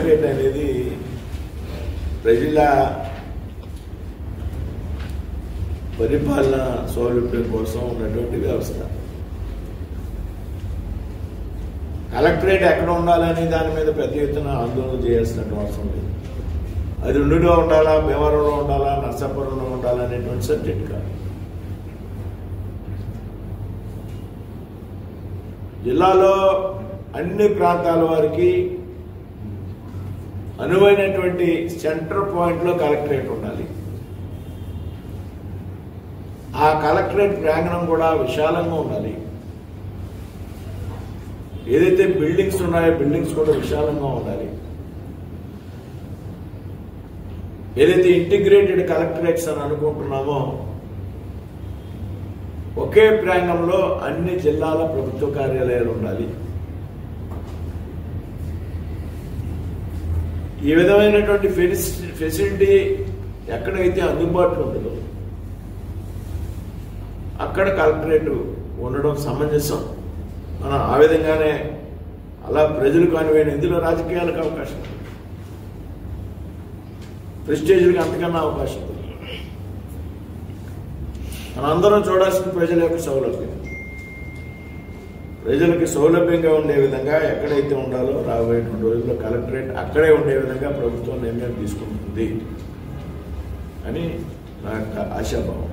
Collectorate అనేది ప్రజల పరిపాలన సౌలభ్యం కోసం ఉన్నటువంటి వ్యవస్థ. కలెక్టరేట్ ఎక్కడ ఉండాలని దాని మీద పెద్ద ఎత్తున ఆందోళన చేయాల్సినటువంటి అవసరం లేదు. అది ఉండులో ఉండాలా, భీమవరంలో ఉండాలా, నర్సాపురంలో ఉండాలా అనేటువంటి సబ్జెక్ట్ కాదు. జిల్లాలో అన్ని ప్రాంతాల వారికి అనువైనటువంటి సెంటర్ పాయింట్లో కలెక్టరేట్ ఉండాలి. ఆ కలెక్టరేట్ ప్రాంగణం కూడా విశాలంగా ఉండాలి. ఏదైతే బిల్డింగ్స్ ఉన్నాయో బిల్డింగ్స్ కూడా విశాలంగా ఉండాలి. ఏదైతే ఇంటిగ్రేటెడ్ కలెక్టరేట్స్ అని అనుకుంటున్నామో ఒకే ప్రాంగణంలో అన్ని జిల్లాల ప్రభుత్వ కార్యాలయాలు ఉండాలి. ఈ విధమైనటువంటి ఫెసిలిటీ ఎక్కడైతే అందుబాటులో ఉంటుందో అక్కడ కలెక్టరేట్ ఉండడం సమంజసం. మనం ఆ విధంగానే అలా ప్రజలకు అనువైన ఇందులో రాజకీయాలకు అవకాశం, ప్రెస్టేజ్లకు అంతకన్నా అవకాశం. మనందరం చూడాల్సిన ప్రజల యొక్క సౌలభ్యం. ప్రజలకు సౌలభ్యంగా ఉండే విధంగా ఎక్కడైతే ఉండాలో రాబోయేటువంటి రోజుల్లో కలెక్టరేట్ అక్కడే ఉండే విధంగా ప్రభుత్వం నిర్ణయం తీసుకుంటుంది అని నా యొక్క ఆశాభావం.